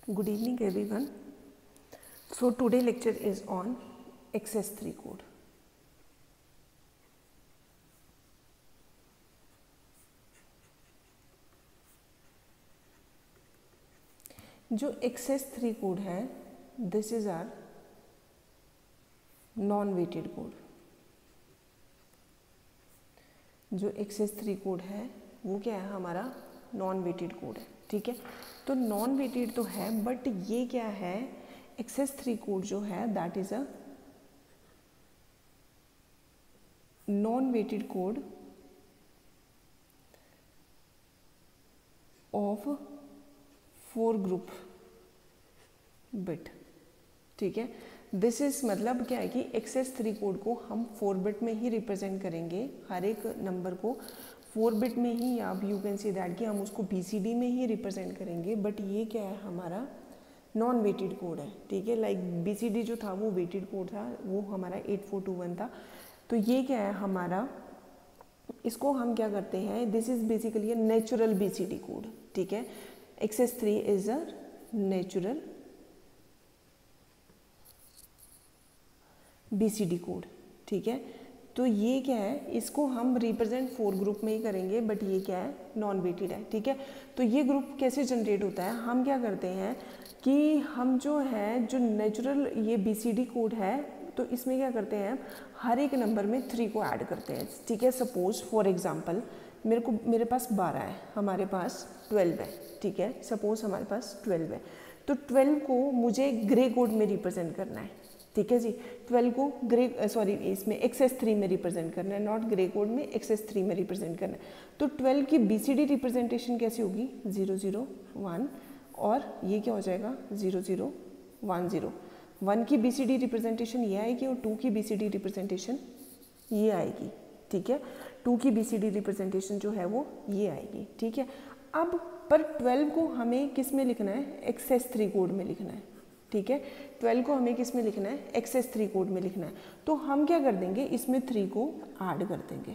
Good evening everyone. So today lecture is on XS3 code. जो XS3 code है this is are non weighted code. जो XS3 code है वो क्या है, हमारा नॉन वेटेड कोड है. ठीक है, तो नॉन वेटेड तो है बट ये क्या है, XS3 कोड जो है that is a non weighted code of 4 group bit. ठीक है, दिस इज मतलब क्या है कि XS3 कोड को हम 4 बिट में ही रिप्रेजेंट करेंगे, हर एक नंबर को 4 बिट में ही, या यू कैन से दैट कि हम उसको BCD में ही रिप्रेजेंट करेंगे. बट ये क्या है, हमारा नॉन वेटेड कोड है. ठीक है, लाइक BCD जो था वो वेटेड कोड था, वो हमारा 8421 था. तो ये क्या है हमारा, इसको हम क्या करते हैं, this is basically a natural BCD code. ठीक है, XS3 is a natural BCD code. ठीक है, तो ये क्या है, इसको हम रिप्रेजेंट 4 ग्रुप में ही करेंगे बट ये क्या है, नॉन वेटेड है. ठीक है, तो ये ग्रुप कैसे जनरेट होता है, हम क्या करते हैं कि हम जो है जो नेचुरल ये BCD कोड है तो इसमें क्या करते हैं, हर एक नंबर में 3 को ऐड करते हैं. ठीक है, सपोज फॉर एग्जांपल मेरे पास 12 है, हमारे पास 12 है. ठीक है, सपोज हमारे पास 12 है, तो 12 को मुझे ग्रे कोड में रिप्रेजेंट करना है. ठीक है जी, 12 को इसमें XS3 में रिप्रेजेंट करना है, नॉट ग्रे कोड में, XS3 में रिप्रेजेंट करना है. तो 12 की BCD रिप्रेजेंटेशन कैसी होगी, 001, और ये क्या हो जाएगा 0010. 1 की BCD रिप्रेजेंटेशन ये आएगी और 2 की BCD रिप्रेजेंटेशन ये आएगी. ठीक है, 2 की BCD रिप्रेजेंटेशन जो है वो ये आएगी. ठीक है, अब पर 12 को हमें किस में लिखना है, XS3 कोड में लिखना है. ठीक है, 12 को हमें किस में लिखना है, XS3 कोड में लिखना है. तो हम क्या कर देंगे, इसमें 3 को ऐड कर देंगे.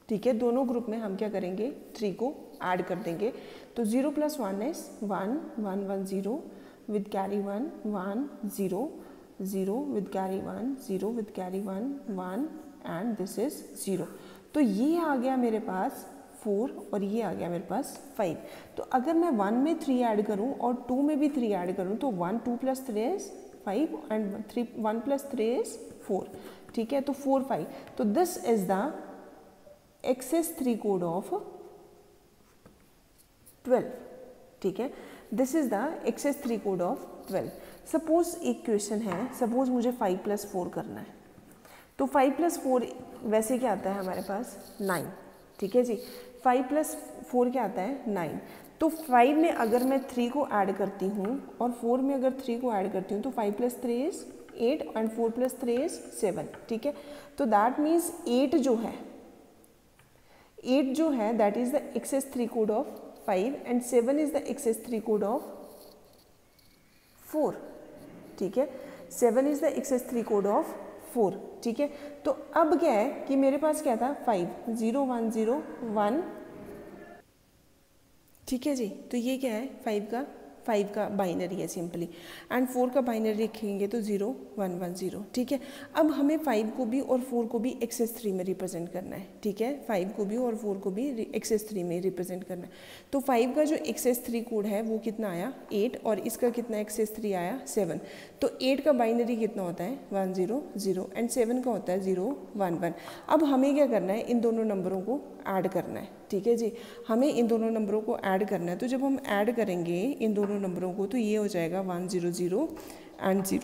ठीक है, दोनों ग्रुप में हम क्या करेंगे, 3 को ऐड कर देंगे. तो 0 + 1 is 1 1 1 0 with carry 1 1 0 0 with carry 1 0 with carry 1 1 and this is 0. तो ये आ गया मेरे पास 4 और ये आ गया मेरे पास 5. तो अगर मैं 1 में 3 ऐड करूं और 2 में भी 3 ऐड करूं तो 1 2 + 3 इज 5 एंड 1 + 3 इज 4. ठीक है, तो 4 5. तो this is the XS3 code of 12. ठीक है, this is the XS3 code of 12. Suppose एक क्वेश्चन है, सपोज मुझे 5 + 4 करना है. तो 5 + 4 वैसे क्या आता है हमारे पास, 9. ठीक है जी, 5 + 4 क्या आता है, 9. तो 5 में अगर मैं 3 को ऐड करती हूँ और 4 में अगर 3 को ऐड करती हूँ तो 5 + 3 इज 8 एंड 4 + 3 इज 7. ठीक है, तो दैट मीन्स 8 जो है that is the XS3 code of 5 and 7 is the XS3 code of 4. ठीक है, 7 is the XS3 code of 4. ठीक है, तो अब क्या है कि मेरे पास क्या था, 5 0 1 0 1. ठीक है जी, तो ये क्या है, 5 का बाइनरी है सिंपली, एंड 4 का बाइनरी रखेंगे तो 0 1 1 0. ठीक है, अब हमें 5 को भी और 4 को भी XS3 में रिप्रेजेंट करना है. ठीक है, 5 को भी और 4 को भी XS3 में रिप्रेजेंट करना है. तो 5 का जो XS3 कोड है वो कितना आया, 8, और इसका कितना XS3 आया, 7. तो 8 का बाइनरी कितना होता है, 1 0 0 एंड 7 का होता है 0 1 1. अब हमें क्या करना है, इन दोनों नंबरों को ऐड करना है. ठीक है जी, हमें इन दोनों नंबरों को ऐड करना है. तो जब हम ऐड करेंगे इन दोनों नंबरों को तो ये हो जाएगा 1 0 0 एंड 0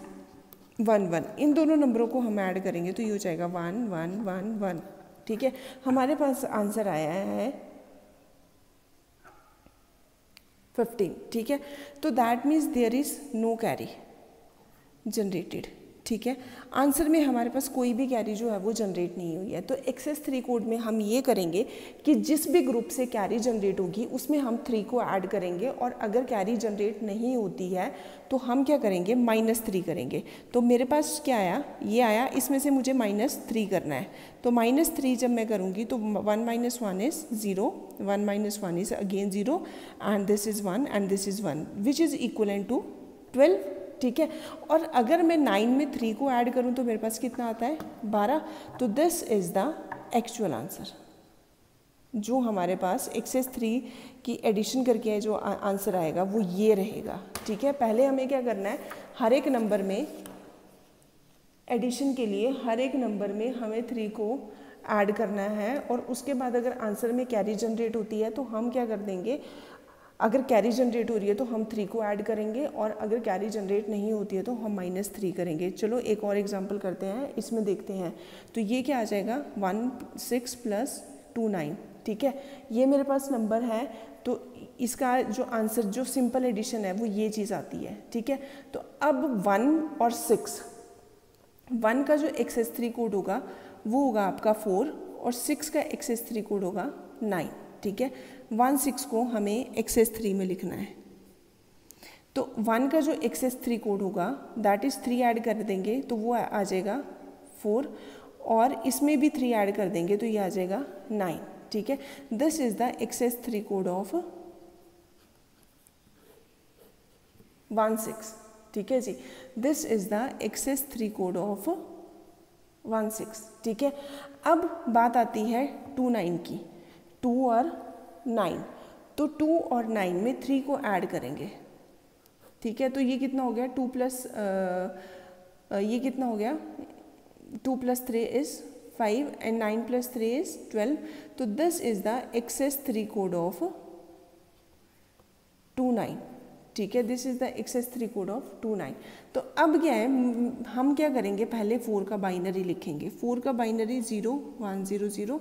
1 1. इन दोनों नंबरों को हम ऐड करेंगे तो ये हो जाएगा 1 1 1 1. ठीक है, हमारे पास आंसर आया है 15. ठीक है, तो that means there is no carry generated. ठीक है। आंसर में हमारे पास कोई भी कैरी जो है वो जनरेट नहीं हुई है। तो एक्सेस 3 कोड में हम ये करेंगे कि जिस भी ग्रुप से कैरी जनरेट होगी उसमें हम 3 को ऐड करेंगे, और अगर कैरी जनरेट नहीं होती है तो हम क्या करेंगे, -3 करेंगे। तो मेरे पास क्या आया, ये आया, इसमें से मुझे -3 करना है। तो -3 जब मैं करूँगी तो 1 - 1 is 0, 1 - 1 is again 0, and this is 1 and this is 1 which is equivalent to 12, ठीक है। और अगर मैं 9 में 3 को ऐड करूं तो मेरे पास कितना आता है, 12। तो this is the actual answer. जो हमारे पास एक्सेस 3 की एडिशन करके है जो आंसर आएगा वो ये रहेगा, ठीक है। पहले हमें क्या करना है, हर एक नंबर में एडिशन के लिए हर एक नंबर में हमें 3 को ऐड करना है, और उसके बाद अगर आंसर में कैरी जनरेट होती है तो हम क्या कर देंगे, अगर कैरी जनरेट हो रही है तो हम 3 को ऐड करेंगे, और अगर कैरी जनरेट नहीं होती है तो हम -3 करेंगे। चलो एक और एग्जांपल करते हैं, इसमें देखते हैं। तो ये क्या आ जाएगा, 16 + 2 9, ठीक है। ये मेरे पास नंबर है, तो इसका जो आंसर जो सिंपल एडिशन है वो ये चीज़ आती है, ठीक है। तो अब 1 और 6, 1 का जो एक्सेस 3 कोड होगा वो होगा आपका 4, और 6 का एक्सेस 3 कोड होगा 9, ठीक है। 1 6 को हमें एक्सेस 3 में लिखना है। तो 1 का जो एक्सेस 3 कोड होगा दैट इज़ 3 ऐड कर देंगे तो वो आ जाएगा 4, और इसमें भी 3 ऐड कर देंगे तो ये आ जाएगा 9, ठीक है। This is the access 3 code of 16, ठीक है जी। This is the access 3 code of 16, ठीक है। अब बात आती है 2 9 की, 2 और 9, तो 2 और 9 में 3 को ऐड करेंगे, ठीक है। तो ये कितना हो गया, 2 प्लस ये कितना हो गया, 2 + 3 इज़ 5 एंड 9 + 3 इज़ 12। तो this is the access 3 code of 2 9, ठीक है। This is the access 3 code of 2 9। तो अब क्या है, हम क्या करेंगे, पहले 4 का बाइनरी लिखेंगे। 4 का बाइनरी 0 1 0 0,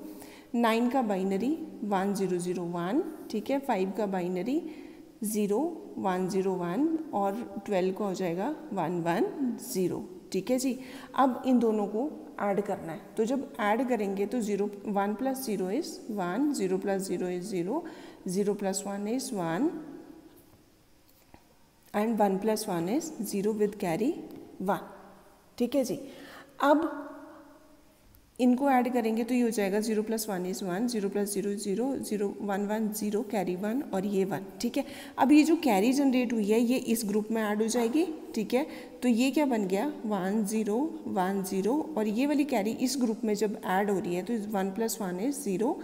9 का बाइनरी 1 0 0 1, ठीक है। 5 का बाइनरी 0 1 0 1, और 12 का हो जाएगा 1 1 0, ठीक है जी। अब इन दोनों को ऐड करना है, तो जब ऐड करेंगे तो 1 + 0 is 1, 0 + 0 is 0, 0 + 1 is 1, and 1 + 1 is 0 with carry 1, ठीक है जी। अब इनको ऐड करेंगे तो ये हो जाएगा 0 + 1 इज़ 1, 0 + 0 0, 0 1 1 0 कैरी 1, और ये 1, ठीक है। अब ये जो कैरी जनरेट हुई है ये इस ग्रुप में ऐड हो जाएगी, ठीक है। तो ये क्या बन गया, 1 0 1 0, और ये वाली कैरी इस ग्रुप में जब ऐड हो रही है तो 1 + 1 इज़ 0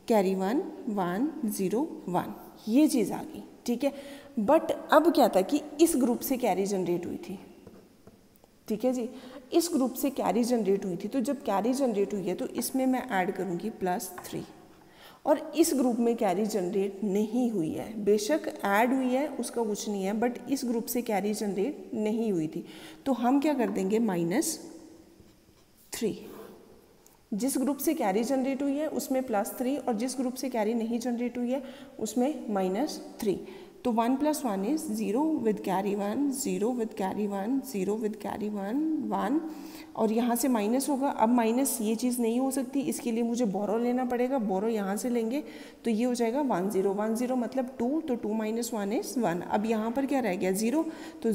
कैरी 1 1 0 1, ये चीज़ आ गई, ठीक है। बट अब क्या था कि इस ग्रुप से कैरी जनरेट हुई थी, ठीक है जी। इस ग्रुप से कैरी जनरेट हुई थी, तो जब कैरी जनरेट हुई है तो इसमें मैं ऐड करूँगी +3, और इस ग्रुप में कैरी जनरेट नहीं हुई है। बेशक ऐड हुई है उसका कुछ नहीं है, बट इस ग्रुप से कैरी जनरेट नहीं हुई थी, तो हम क्या कर देंगे, -3। जिस ग्रुप से कैरी जनरेट हुई है उसमें +3, और जिस ग्रुप से कैरी नहीं जनरेट हुई है उसमें -3। तो 1 + 1 is 0 with carry 1, 0 with carry 1, 0 with carry 1 1, और यहाँ से माइनस होगा। अब माइनस ये चीज़ नहीं हो सकती, इसके लिए मुझे बोरो लेना पड़ेगा। बोरो यहाँ से लेंगे तो ये हो जाएगा 1 0 1 0 मतलब 2, तो 2 - 1 इज़ 1। अब यहाँ पर क्या रह गया, 0, तो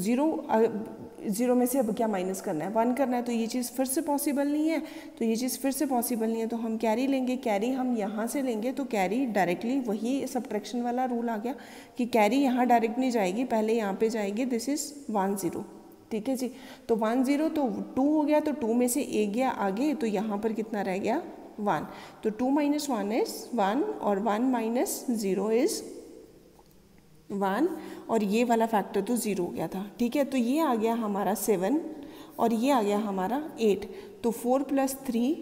0 में से अब क्या माइनस करना है, 1 करना है, तो ये चीज़ फिर से पॉसिबल नहीं है। तो ये चीज़ फिर से पॉसिबल नहीं है, तो हम कैरी लेंगे। कैरी हम यहाँ से लेंगे तो कैरी डायरेक्टली वही सबट्रैक्शन वाला रूल आ गया कि कैरी यहाँ डायरेक्ट नहीं जाएगी, पहले यहाँ पे जाएगी। दिस इज़ 1 0, ठीक है जी। तो 1 0 तो 2 हो गया, तो 2 में से 1 गया आगे, तो यहाँ पर कितना रह गया, 1। तो 2 - 1 इज़ 1, और 1 - 0 इज़ 1, और ये वाला फैक्टर तो 0 हो गया था, ठीक है। तो ये आ गया हमारा 7, और ये आ गया हमारा 8। तो 4 + 3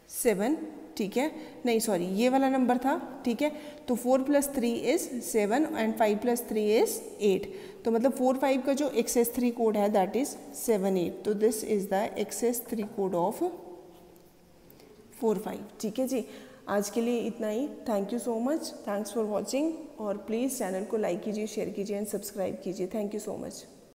7, ठीक है। नहीं सॉरी, ये वाला नंबर था, ठीक है। तो 4 + 3 इज़ 7, एंड 5 + 3 इज़ 8। तो मतलब 4 5 का जो एक्सेस 3 कोड है दैट इज़ 7 8। तो this is the access 3 code of 4 5, ठीक है जी। आज के लिए इतना ही। Thank you so much, thanks for watching, और प्लीज़ चैनल को लाइक कीजिए, शेयर कीजिए एंड सब्सक्राइब कीजिए। थैंक यू सो मच।